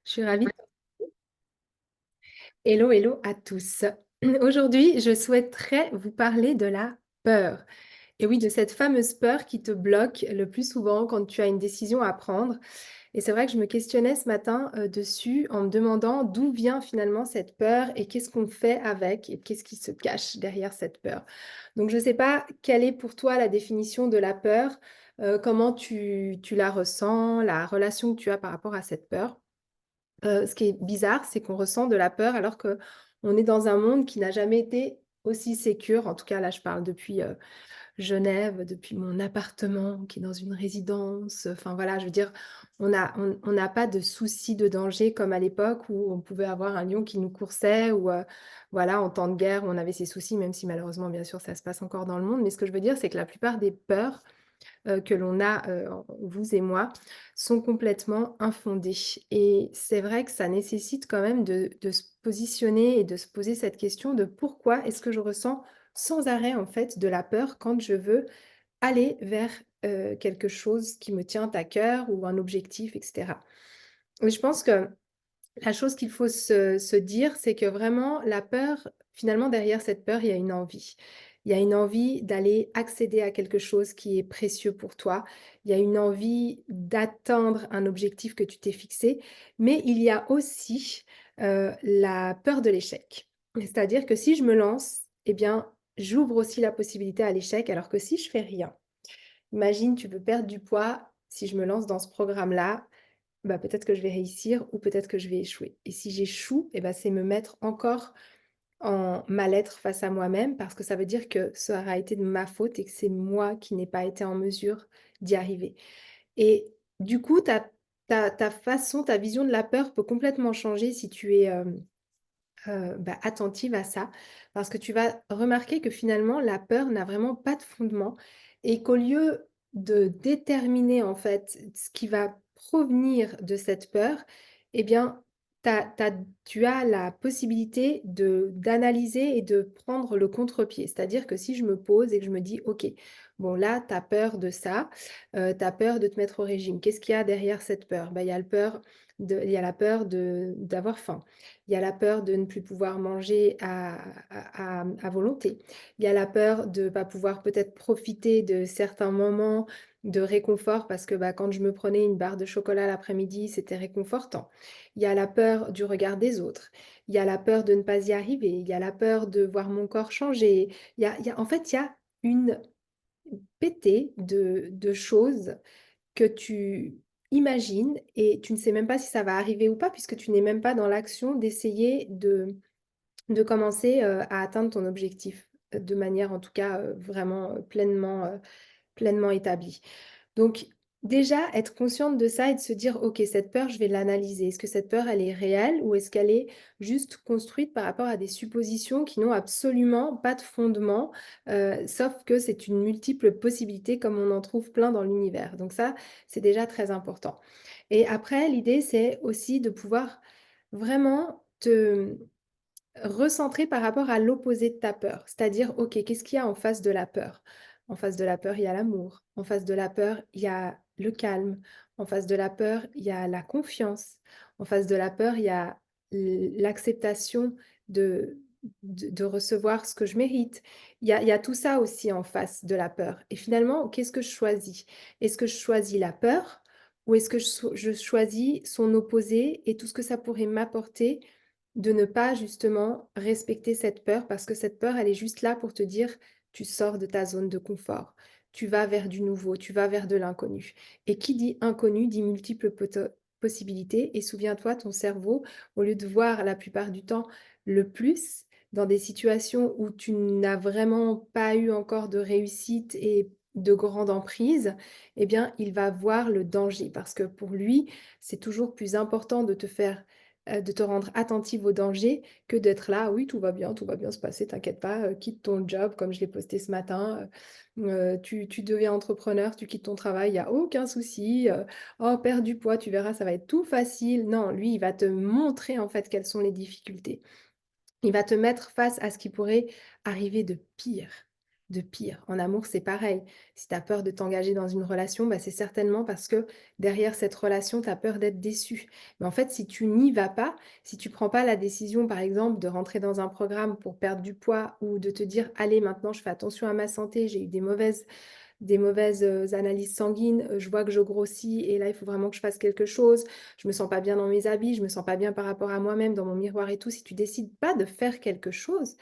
Je suis ravie. Hello, hello à tous. Aujourd'hui, je souhaiterais vous parler de la peur. Et oui, de cette fameuse peur qui te bloque le plus souvent quand tu as une décision à prendre. Et c'est vrai que je me questionnais ce matin dessus en me demandant d'où vient finalement cette peur et qu'est-ce qu'on fait avec et qu'est-ce qui se cache derrière cette peur. Donc, je ne sais pas quelle est pour toi la définition de la peur, comment tu la ressens, la relation que tu as par rapport à cette peur. Ce qui est bizarre, c'est qu'on ressent de la peur alors qu'on est dans un monde qui n'a jamais été aussi sécure. En tout cas, là, je parle depuis Genève, depuis mon appartement qui est dans une résidence. Enfin voilà, je veux dire, on n'a pas de soucis de danger comme à l'époque où on pouvait avoir un lion qui nous coursait ou voilà, en temps de guerre, où on avait ces soucis, même si malheureusement, bien sûr, ça se passe encore dans le monde. Mais ce que je veux dire, c'est que la plupart des peurs que l'on a, vous et moi, sont complètement infondées. Et c'est vrai que ça nécessite quand même de se positionner et de se poser cette question de pourquoi est-ce que je ressens sans arrêt en fait de la peur quand je veux aller vers quelque chose qui me tient à cœur ou un objectif, etc. Et je pense que la chose qu'il faut se dire, c'est que vraiment la peur, finalement derrière cette peur, il y a une envie. Il y a une envie d'aller accéder à quelque chose qui est précieux pour toi. Il y a une envie d'atteindre un objectif que tu t'es fixé, mais il y a aussi la peur de l'échec. C'est-à-dire que si je me lance, eh bien, j'ouvre aussi la possibilité à l'échec, alors que si je fais rien, imagine, tu veux perdre du poids, si je me lance dans ce programme-là, bah, peut-être que je vais réussir ou peut-être que je vais échouer. Et si j'échoue, eh ben, c'est me mettre encore en mal-être face à moi-même parce que ça veut dire que ça aura été de ma faute et que c'est moi qui n'ai pas été en mesure d'y arriver. Et du coup, ta façon, ta vision de la peur peut complètement changer si tu es bah, attentive à ça, parce que tu vas remarquer que finalement, la peur n'a vraiment pas de fondement et qu'au lieu de déterminer en fait ce qui va provenir de cette peur, eh bien, tu as la possibilité d'analyser et de prendre le contre-pied. C'est-à-dire que si je me pose et que je me dis, OK, bon là, tu as peur de ça, tu as peur de te mettre au régime. Qu'est-ce qu'il y a derrière cette peur? Ben, il y a la peur d'avoir faim. Il y a la peur de ne plus pouvoir manger à volonté. Il y a la peur de ne pas pouvoir peut-être profiter de certains moments de réconfort parce que bah, quand je me prenais une barre de chocolat l'après-midi, c'était réconfortant. Il y a la peur du regard des autres. Il y a la peur de ne pas y arriver. Il y a la peur de voir mon corps changer. En fait, il y a une pétée de choses que tu imagines et tu ne sais même pas si ça va arriver ou pas, puisque tu n'es même pas dans l'action d'essayer de commencer à atteindre ton objectif de manière en tout cas vraiment pleinement établie. Donc, déjà, être consciente de ça et de se dire, OK, cette peur, je vais l'analyser. Est-ce que cette peur, elle est réelle ou est-ce qu'elle est juste construite par rapport à des suppositions qui n'ont absolument pas de fondement, sauf que c'est une multiple possibilité comme on en trouve plein dans l'univers. Donc ça, c'est déjà très important. Et après, l'idée, c'est aussi de pouvoir vraiment te recentrer par rapport à l'opposé de ta peur. C'est-à-dire, OK, qu'est-ce qu'il y a en face de la peur? En face de la peur, il y a l'amour. En face de la peur, il y a le calme. En face de la peur, il y a la confiance. En face de la peur, il y a l'acceptation de, de recevoir ce que je mérite. Il y a tout ça aussi en face de la peur. Et finalement, qu'est-ce que je choisis? Est-ce que je choisis la peur ou est-ce que je choisis son opposé et tout ce que ça pourrait m'apporter de ne pas justement respecter cette peur parce que cette peur, elle est juste là pour te dire, tu sors de ta zone de confort, tu vas vers du nouveau, tu vas vers de l'inconnu. Et qui dit inconnu dit multiples possibilités. Et souviens-toi, ton cerveau, au lieu de voir la plupart du temps le plus dans des situations où tu n'as vraiment pas eu encore de réussite et de grande emprise, eh bien, il va voir le danger parce que pour lui, c'est toujours plus important de te faire de te rendre attentive au danger que d'être là, oui, tout va bien se passer, t'inquiète pas, quitte ton job, comme je l'ai posté ce matin, tu deviens entrepreneur, tu quittes ton travail, il n'y a aucun souci, oh, perds du poids, tu verras, ça va être tout facile. Non, lui, il va te montrer en fait quelles sont les difficultés. Il va te mettre face à ce qui pourrait arriver de pire. de pire. En amour, c'est pareil. Si tu as peur de t'engager dans une relation, bah, c'est certainement parce que derrière cette relation, tu as peur d'être déçu. Mais en fait, si tu n'y vas pas, si tu prends pas la décision, par exemple, de rentrer dans un programme pour perdre du poids ou de te dire: «Allez, maintenant, je fais attention à ma santé, j'ai eu des mauvaises, analyses sanguines, je vois que je grossis et là, il faut vraiment que je fasse quelque chose. Je me sens pas bien dans mes habits, je me sens pas bien par rapport à moi-même, dans mon miroir et tout». Si tu décides pas de faire quelque chose,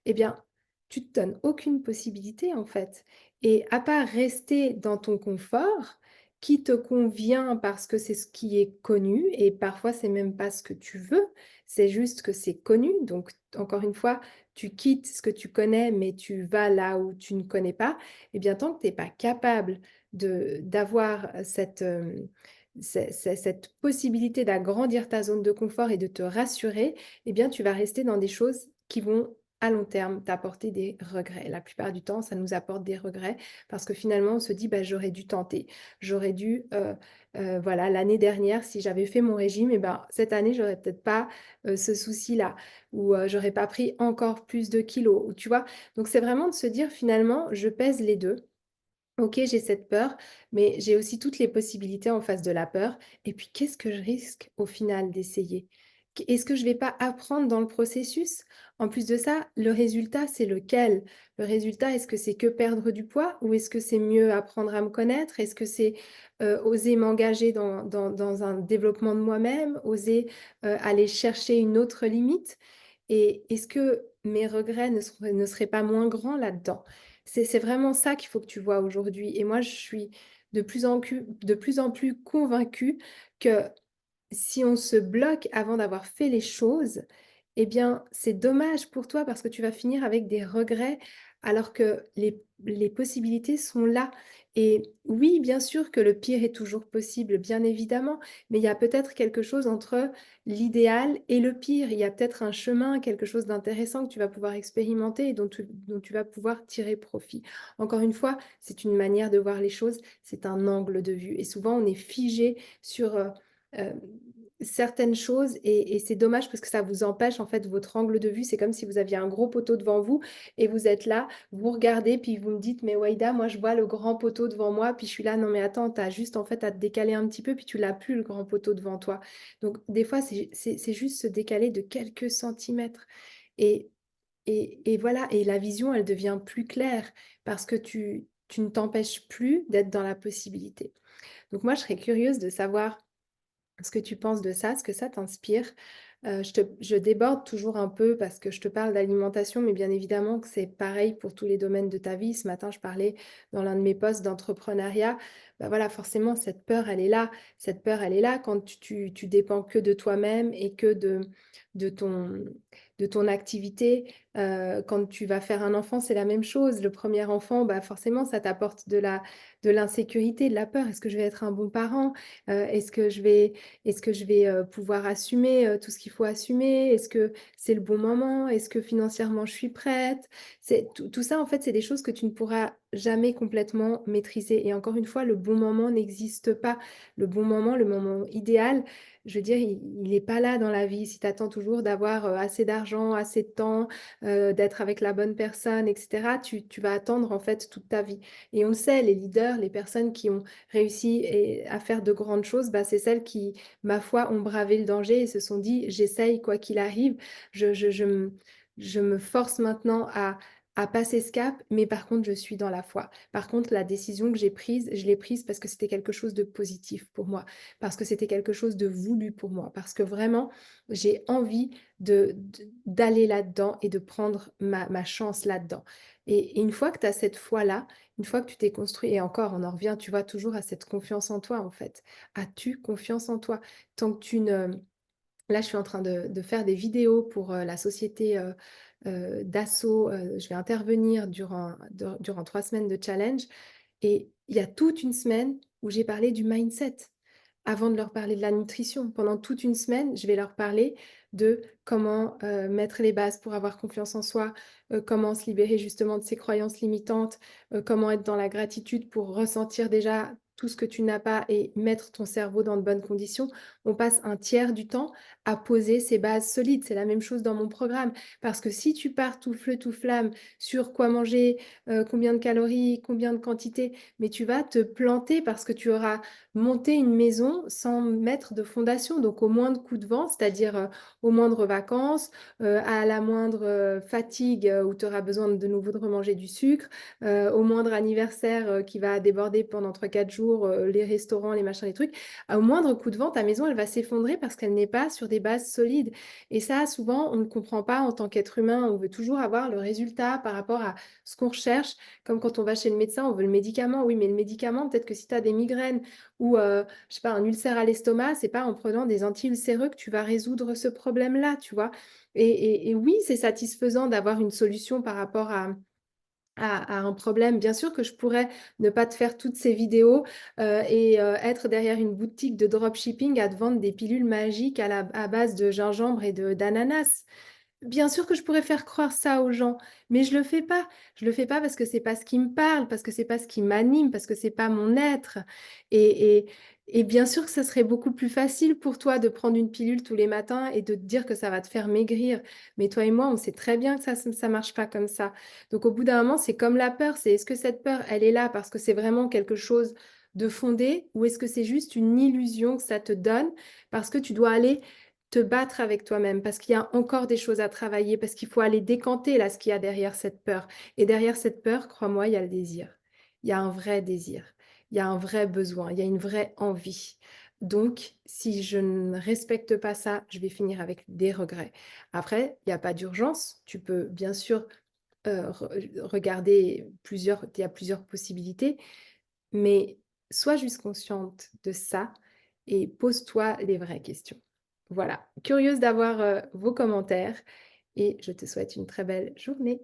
eh bien, tu te donnes aucune possibilité, en fait, et à part rester dans ton confort, qui te convient parce que c'est ce qui est connu et parfois c'est même pas ce que tu veux, c'est juste que c'est connu. Donc encore une fois, tu quittes ce que tu connais, mais tu vas là où tu ne connais pas. Eh bien, tant que tu es pas capable de d'avoir, cette possibilité d'agrandir ta zone de confort et de te rassurer, eh bien, tu vas rester dans des choses qui vont à long terme, t'apporter des regrets. La plupart du temps, ça nous apporte des regrets parce que finalement, on se dit: «Bah, j'aurais dû tenter. J'aurais dû, voilà, l'année dernière, si j'avais fait mon régime et ben, cette année, j'aurais peut-être pas, ce souci-là ou j'aurais pas pris encore plus de kilos» ou tu vois? Donc c'est vraiment de se dire finalement: «Je pèse les 2. OK, j'ai cette peur, mais j'ai aussi toutes les possibilités en face de la peur et puis qu'est-ce que je risque au final d'essayer? Est-ce que je vais pas apprendre dans le processus? En plus de ça, le résultat, c'est lequel? Le résultat, est-ce que c'est que perdre du poids ou est-ce que c'est mieux apprendre à me connaître? Est-ce que c'est, oser m'engager dans un développement de moi-même, oser, aller chercher une autre limite? Et est-ce que mes regrets ne seraient pas moins grands là-dedans? C'est vraiment ça qu'il faut que tu vois aujourd'hui et moi je suis de plus en plus convaincue que si on se bloque avant d'avoir fait les choses, eh bien, c'est dommage pour toi parce que tu vas finir avec des regrets alors que les possibilités sont là. Et oui, bien sûr que le pire est toujours possible, bien évidemment, mais il y a peut-être quelque chose entre l'idéal et le pire. Il y a peut-être un chemin, quelque chose d'intéressant que tu vas pouvoir expérimenter et dont tu vas pouvoir tirer profit. Encore une fois, c'est une manière de voir les choses, c'est un angle de vue. Et souvent, on est figé sur euh, certaines choses et c'est dommage parce que ça vous empêche en fait votre angle de vue. C'est comme si vous aviez un gros poteau devant vous et vous êtes là, vous regardez puis vous me dites: «Mais Waïda, moi je vois le grand poteau devant moi», puis je suis là: «Non mais attends, tu as juste en fait à te décaler un petit peu puis tu l'as plus le grand poteau devant toi». Donc des fois c'est juste se décaler de quelques centimètres et et voilà et la vision elle devient plus claire parce que tu ne t'empêches plus d'être dans la possibilité. Donc moi je serais curieuse de savoir ce que tu penses de ça, ce que ça t'inspire. Je déborde toujours un peu parce que je te parle d'alimentation, mais bien évidemment que c'est pareil pour tous les domaines de ta vie. Ce matin, je parlais dans l'un de mes posts d'entrepreneuriat. Bah voilà, forcément, cette peur, elle est là. Cette peur, elle est là quand tu dépends que de toi-même et que de ton, de ton activité. Quand tu vas faire un enfant, c'est la même chose. Le premier enfant, bah forcément, ça t'apporte de l'insécurité, de la peur. Est-ce que je vais être un bon parent? Est-ce que je vais pouvoir assumer, tout ce qu'il faut assumer? Est-ce que c'est le bon moment? Est-ce que financièrement je suis prête? C'est tout ça en fait, c'est des choses que tu ne pourras jamais complètement maîtriser et encore une fois, le bon moment n'existe pas. Le bon moment, le moment idéal, je veux dire, il est pas là dans la vie. Si tu attends toujours d'avoir, assez d'argent, assez de temps, d'être avec la bonne personne et cetera, tu vas attendre en fait toute ta vie et on le sait, les leaders, les personnes qui ont réussi à faire de grandes choses, bah, c'est celles qui, ma foi, ont bravé le danger et se sont dit: «J'essaye quoi qu'il arrive, je me force maintenant à passer ce cap, mais par contre, je suis dans la foi. Par contre, la décision que j'ai prise, je l'ai prise parce que c'était quelque chose de positif pour moi, parce que c'était quelque chose de voulu pour moi, parce que vraiment, j'ai envie d'aller là-dedans et de prendre ma chance là-dedans». Et une fois que tu as cette foi-là, une fois que tu t'es construit et encore, on en revient, tu vois, toujours à cette confiance en toi, en fait. As-tu confiance en toi? Tant que tu ne Là, je suis en train de faire des vidéos pour, la société, Dassault, je vais intervenir durant 3 semaines de challenge et il y a toute une semaine où j'ai parlé du mindset, avant de leur parler de la nutrition. Pendant toute une semaine, je vais leur parler de comment, mettre les bases pour avoir confiance en soi, comment se libérer justement de ses croyances limitantes, comment être dans la gratitude pour ressentir déjà tout ce que tu n'as pas et mettre ton cerveau dans de bonnes conditions, on passe un tiers du temps à poser ces bases solides. C'est la même chose dans mon programme. Parce que si tu pars tout feu, tout flamme sur quoi manger, combien de calories, combien de quantité, mais tu vas te planter parce que tu auras monté une maison sans mettre de fondation. Donc au moindre coup de vent, c'est-à-dire aux moindres vacances, à la moindre fatigue où tu auras besoin de nouveau de remanger du sucre, au moindre anniversaire qui va déborder pendant 3-4 jours, les restaurants, les machins, les trucs, au moindre coup de vent, ta maison, elle va s'effondrer parce qu'elle n'est pas sur des bases solides. Et ça, souvent, on ne comprend pas en tant qu'être humain. On veut toujours avoir le résultat par rapport à ce qu'on recherche. Comme quand on va chez le médecin, on veut le médicament. Oui, mais le médicament, peut-être que si tu as des migraines ou, je sais pas, un ulcère à l'estomac, c'est pas en prenant des anti-ulcéreux que tu vas résoudre ce problème-là, tu vois. Et oui, c'est satisfaisant d'avoir une solution par rapport à un problème. Bien sûr que je pourrais ne pas te faire toutes ces vidéos et être derrière une boutique de dropshipping à te vendre des pilules magiques à base de gingembre et d'ananas. Bien sûr que je pourrais faire croire ça aux gens, mais je le fais pas. Je le fais pas parce que c'est pas ce qui me parle, parce que c'est pas ce qui m'anime, parce que c'est pas mon être. Et, et, et bien sûr que ça serait beaucoup plus facile pour toi de prendre une pilule tous les matins et de te dire que ça va te faire maigrir. Mais toi et moi, on sait très bien que ça marche pas comme ça. Donc au bout d'un moment, c'est comme la peur. C'est est-ce que cette peur, elle est là parce que c'est vraiment quelque chose de fondé ou est-ce que c'est juste une illusion que ça te donne parce que tu dois aller te battre avec toi-même parce qu'il y a encore des choses à travailler, parce qu'il faut aller décanter là ce qu'il y a derrière cette peur. Et derrière cette peur, crois-moi, il y a le désir. Il y a un vrai désir. Il y a un vrai besoin. Il y a une vraie envie. Donc, si je ne respecte pas ça, je vais finir avec des regrets. Après, il n'y a pas d'urgence. Tu peux bien sûr regarder il y a plusieurs possibilités, mais sois juste consciente de ça et pose-toi les vraies questions. Voilà, curieuse d'avoir vos commentaires et je te souhaite une très belle journée.